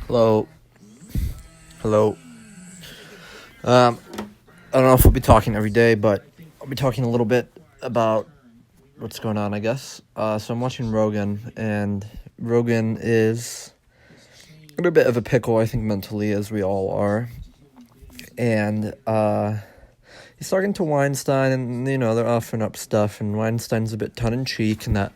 Hello. Hello. I don't know if we'll be talking every day, but I'll be talking a little bit about what's going on, I guess. So I'm watching Rogan, and Rogan is in a bit of a pickle, I think, mentally, as we all are. And he's talking to Weinstein, and, they're offering up stuff, and Weinstein's a bit tongue-in-cheek, and that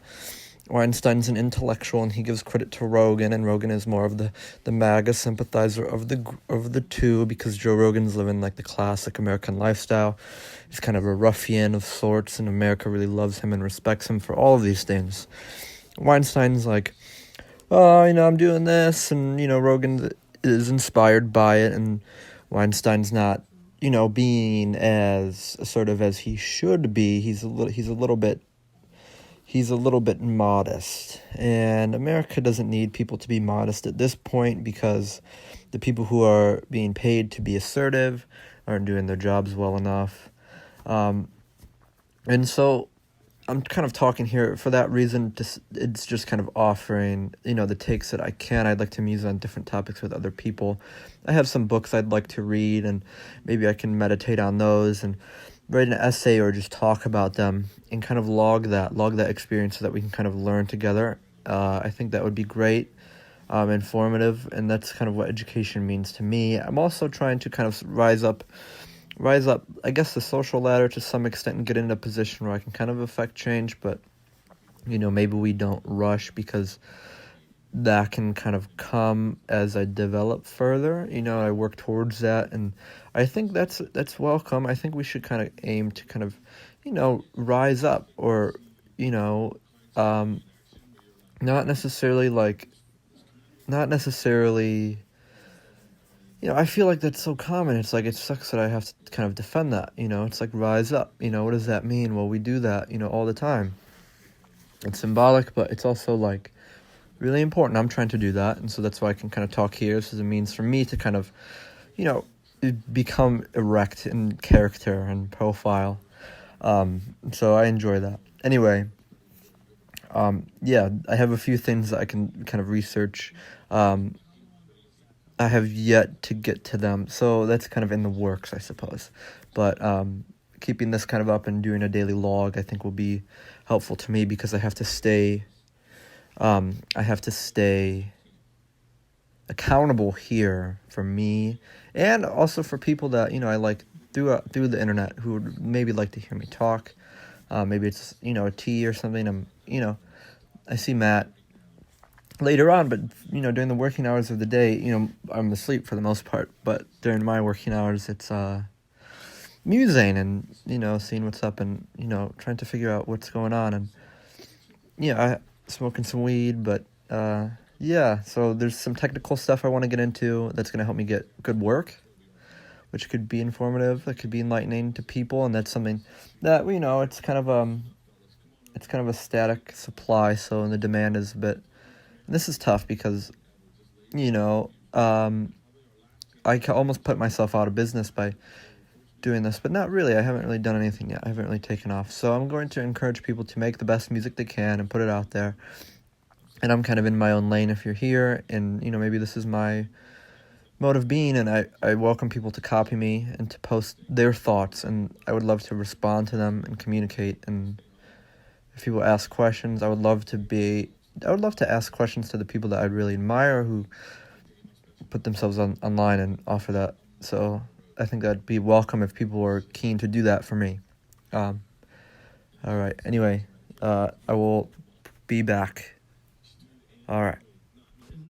Weinstein's an intellectual, and he gives credit to Rogan, and Rogan is more of the MAGA sympathizer of the two, because Joe Rogan's living like the classic American lifestyle. He's kind of a ruffian of sorts, and America really loves him and respects him for all of these things. Weinstein's like, oh, I'm doing this, and, Rogan is inspired by it, and Weinstein's not, being as assertive as he should be. He's a little bit modest, and America doesn't need people to be modest at this point, because the people who are being paid to be assertive aren't doing their jobs well enough. And so I'm kind of talking here for that reason. It's just kind of offering, the takes that I can. I'd like to muse on different topics with other people. I have some books I'd like to read, and maybe I can meditate on those and write an essay or just talk about them and kind of log that experience so that we can kind of learn together. I think that would be great, informative, and that's kind of what education means to me. I'm also trying to kind of rise up, I guess, the social ladder to some extent and get in a position where I can kind of affect change, but, maybe we don't rush, because that can kind of come as I develop further. I work towards that, and I think that's welcome. I think we should kind of aim to kind of, rise up, or, not necessarily, I feel like that's so common. It's like, it sucks that I have to kind of defend that, it's like, rise up, what does that mean? Well, we do that, all the time. It's symbolic, but it's also like really important. I'm trying to do that, and so that's why I can kind of talk here. This is a means for me to kind of, become erect in character and profile. So I enjoy that. Anyway, I have a few things that I can kind of research. I have yet to get to them, so that's kind of in the works, I suppose. But keeping this kind of up and doing a daily log, I think, will be helpful to me, because I have to stay accountable here for me, and also for people that, I like through the internet, who would maybe like to hear me talk. Maybe it's, a tea or something. I see Matt later on, but, during the working hours of the day, I'm asleep for the most part, but during my working hours, it's musing and, seeing what's up, and, trying to figure out what's going on, and, I smoking some weed, but, so there's some technical stuff I want to get into that's going to help me get good work, which could be informative, that could be enlightening to people, and that's something that, it's kind of a static supply, so the demand is a bit, and this is tough, because, I can almost put myself out of business by doing this, but not really. I haven't really done anything yet. I haven't really taken off, so I'm going to encourage people to make the best music they can and put it out there. And I'm kind of in my own lane if you're here, and, maybe this is my mode of being, and I welcome people to copy me and to post their thoughts, and I would love to respond to them and communicate. And if people ask questions, I would love to ask questions to the people that I really admire, who put themselves online and offer that. So I think that'd be welcome if people were keen to do that for me. All right. Anyway, I will be back. All right.